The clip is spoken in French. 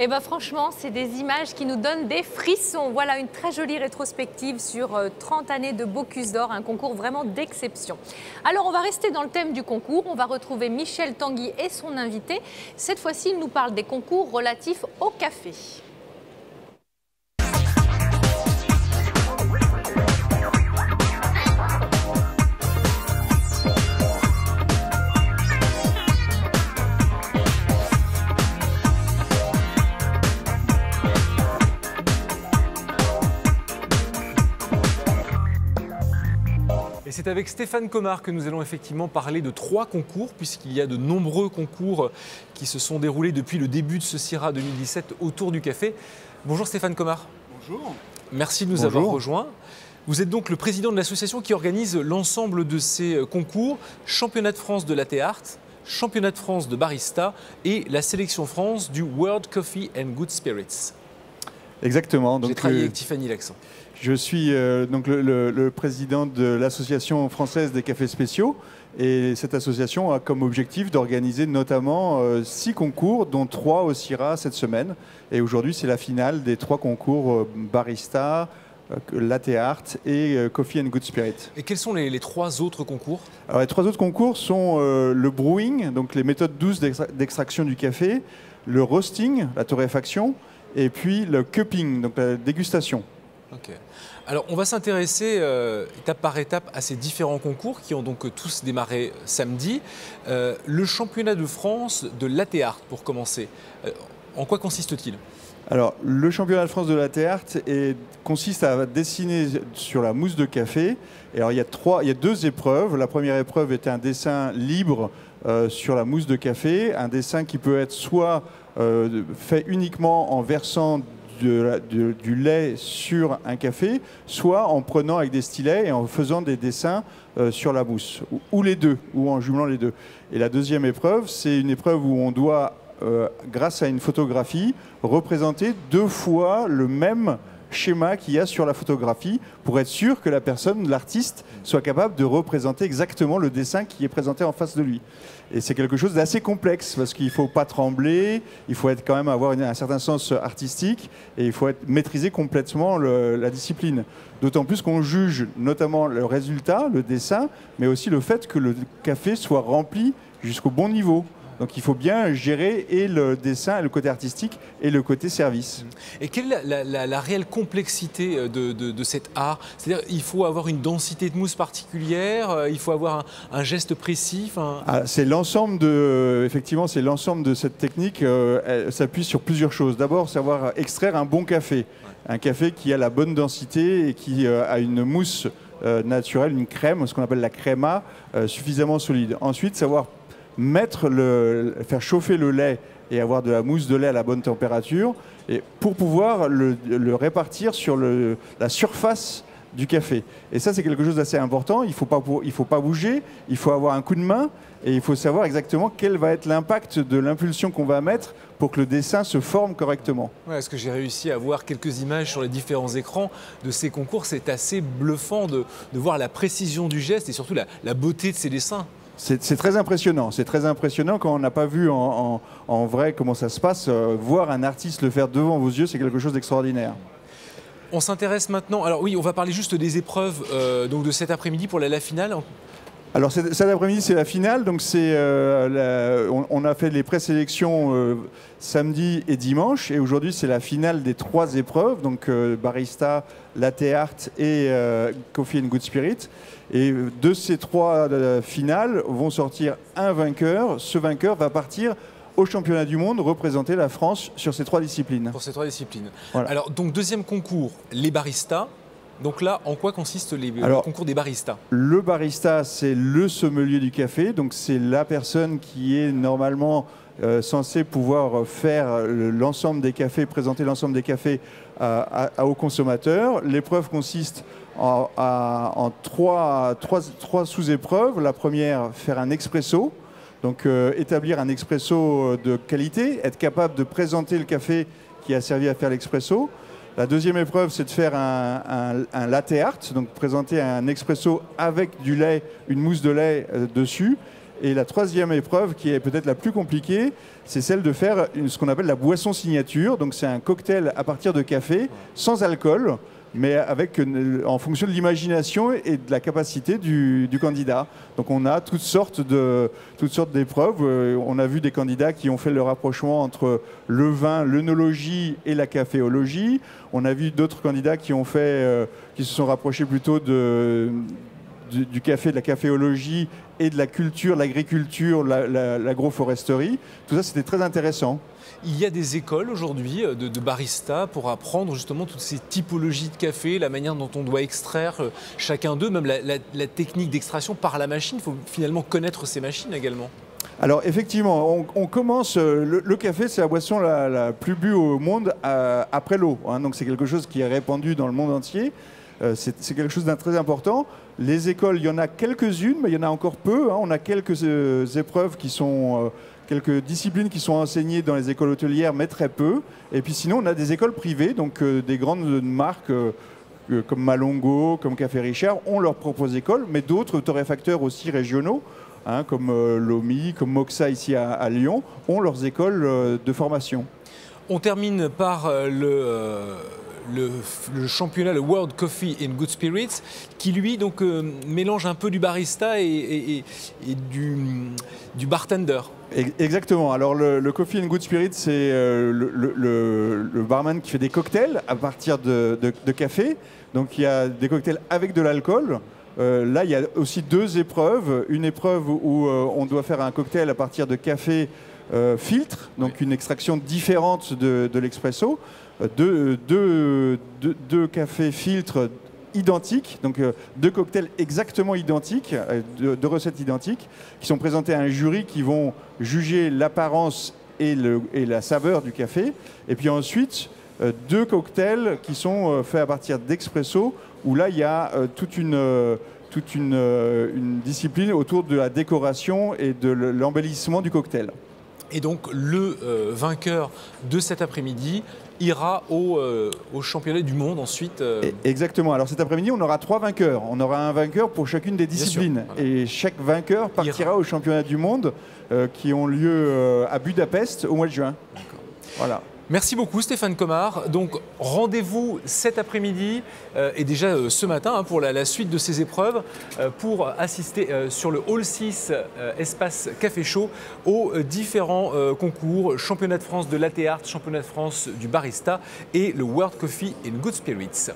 Eh bien franchement, c'est des images qui nous donnent des frissons. Voilà une très jolie rétrospective sur 30 années de Bocuse d'Or, un concours vraiment d'exception. Alors on va rester dans le thème du concours, on va retrouver Michel Tanguy et son invité. Cette fois-ci, il nous parle des concours relatifs au café. Et c'est avec Stéphane Comard que nous allons effectivement parler de 3 concours, puisqu'il y a de nombreux concours qui se sont déroulés depuis le début de ce CIRA 2017 autour du café. Bonjour Stéphane Comard. Bonjour. Merci de nous avoir rejoints. Vous êtes donc le président de l'association qui organise l'ensemble de ces concours, Championnat de France de latte art, Championnat de France de barista et la sélection France du World Coffee and Good Spirits. Exactement. J'ai travaillé avec Tiffany Laxon. Je suis donc le président de l'Association française des cafés spéciaux et cette association a comme objectif d'organiser notamment 6 concours, dont 3 au CIRA cette semaine. Et aujourd'hui, c'est la finale des 3 concours barista, latte art et coffee and good spirit. Et quels sont les 3 autres concours? Alors, les 3 autres concours sont le brewing, donc les méthodes douces d'extraction du café, le roasting, la torréfaction, et puis le cupping, donc la dégustation. Ok. Alors, on va s'intéresser étape par étape à ces différents concours qui ont donc tous démarré samedi. Le championnat de France de latte art, pour commencer, en quoi consiste-t-il? Alors, le championnat de France de latte art consiste à dessiner sur la mousse de café. Et alors, il y a 2 épreuves. La première épreuve est un dessin libre sur la mousse de café, un dessin qui peut être soit fait uniquement en versant du lait sur un café, soit en prenant avec des stylets et en faisant des dessins sur la mousse, ou les deux, ou en jumelant les deux. Et la deuxième épreuve, c'est une épreuve où on doit, grâce à une photographie, représenter 2 fois le même schéma qu'il y a sur la photographie pour être sûr que la personne, l'artiste, soit capable de représenter exactement le dessin qui est présenté en face de lui. Et c'est quelque chose d'assez complexe parce qu'il ne faut pas trembler, il faut quand même avoir un certain sens artistique et il faut maîtriser complètement la discipline. D'autant plus qu'on juge notamment le résultat, le dessin, mais aussi le fait que le café soit rempli jusqu'au bon niveau. Donc il faut bien gérer et le dessin, et le côté artistique et le côté service. Et quelle est la réelle complexité de cet art? C'est-à-dire il faut avoir une densité de mousse particulière, il faut avoir un geste précis. C'est l'ensemble de, effectivement, c'est l'ensemble de cette technique. Elle s'appuie sur plusieurs choses. D'abord, savoir extraire un bon café, un café qui a la bonne densité et qui a une mousse naturelle, une crème, ce qu'on appelle la créma, suffisamment solide. Ensuite, savoir faire chauffer le lait et avoir de la mousse de lait à la bonne température et pour pouvoir le répartir sur la surface du café. Et ça, c'est quelque chose d'assez important. Il faut pas bouger, il faut avoir un coup de main et il faut savoir exactement quel va être l'impact de l'impulsion qu'on va mettre pour que le dessin se forme correctement. Ouais, est-ce que j'ai réussi à voir quelques images sur les différents écrans de ces concours? C'est assez bluffant de voir la précision du geste et surtout la beauté de ces dessins. C'est très impressionnant. C'est très impressionnant quand on n'a pas vu en vrai comment ça se passe. Voir un artiste le faire devant vos yeux, c'est quelque chose d'extraordinaire. On s'intéresse maintenant. Alors oui, on va parler juste des épreuves donc de cet après-midi pour la finale. Alors cet après-midi, c'est la finale. Donc on a fait les présélections samedi et dimanche. Et aujourd'hui, c'est la finale des 3 épreuves. Donc barista, latte art et coffee and good spirit. Et de ces 3 finales vont sortir un vainqueur. Ce vainqueur va partir au championnat du monde représenter la France sur ces 3 disciplines. Pour ces 3 disciplines. Voilà. Alors donc deuxième concours, les baristas. Donc là, en quoi consiste le concours des baristas? Le barista, c'est le sommelier du café. Donc c'est la personne qui est normalement censée pouvoir faire l'ensemble des cafés, présenter l'ensemble des cafés aux consommateurs. L'épreuve consiste en 3 sous-épreuves. La première, faire un expresso. Donc établir un expresso de qualité, être capable de présenter le café qui a servi à faire l'expresso. La deuxième épreuve, c'est de faire un latte art, donc présenter un expresso avec du lait, une mousse de lait dessus. Et la troisième épreuve, qui est peut-être la plus compliquée, c'est celle de faire ce qu'on appelle la boisson signature. Donc c'est un cocktail à partir de café, sans alcool, mais en fonction de l'imagination et de la capacité du candidat. Donc on a toutes sortes d'épreuves. On a vu des candidats qui ont fait le rapprochement entre le vin, l'œnologie et la caféologie. On a vu d'autres candidats qui se sont rapprochés plutôt du café, de la caféologie et de la culture, l'agriculture, l'agroforesterie. Tout ça, c'était très intéressant. Il y a des écoles aujourd'hui de baristas pour apprendre justement toutes ces typologies de café, la manière dont on doit extraire chacun d'eux, même la technique d'extraction par la machine. Il faut finalement connaître ces machines également. Alors effectivement, on commence, le café c'est la boisson la plus bue au monde après l'eau, hein, donc c'est quelque chose qui est répandu dans le monde entier, c'est quelque chose d'un très important. Les écoles, il y en a quelques-unes, mais il y en a encore peu, hein. On a quelques épreuves qui sont... quelques disciplines qui sont enseignées dans les écoles hôtelières, mais très peu. Et puis sinon, on a des écoles privées, donc des grandes marques comme Malongo, comme Café Richard, ont leurs propres écoles, mais d'autres torréfacteurs aussi régionaux, hein, comme Lomi, comme Moxa ici à Lyon, ont leurs écoles de formation. On termine par le championnat, le World Coffee in Good Spirits, qui lui donc mélange un peu du barista et du bartender. Exactement. Alors le Coffee in Good Spirits, c'est le barman qui fait des cocktails à partir de café. Donc il y a des cocktails avec de l'alcool. Là, il y a aussi deux épreuves. Une épreuve où on doit faire un cocktail à partir de café filtre, donc une extraction différente de l'expresso. Deux cafés filtres identiques, donc deux cocktails exactement identiques, deux recettes identiques, qui sont présentés à un jury qui vont juger l'apparence et la saveur du café. Et puis ensuite, deux cocktails qui sont faits à partir d'expresso, où là, il y a toute une discipline autour de la décoration et de l'embellissement du cocktail. Et donc, le vainqueur de cet après-midi ira au championnat du monde ensuite. Exactement. Alors cet après-midi, on aura 3 vainqueurs. On aura un vainqueur pour chacune des disciplines. Voilà. Et chaque vainqueur partira au championnat du monde qui ont lieu à Budapest au mois de juin. Voilà. Merci beaucoup Stéphane Comard. Donc rendez-vous cet après-midi et déjà ce matin pour la suite de ces épreuves pour assister sur le Hall 6 Espace Café Chaud aux différents concours, championnat de France de latte art, championnat de France du barista et le World Coffee in Good Spirits.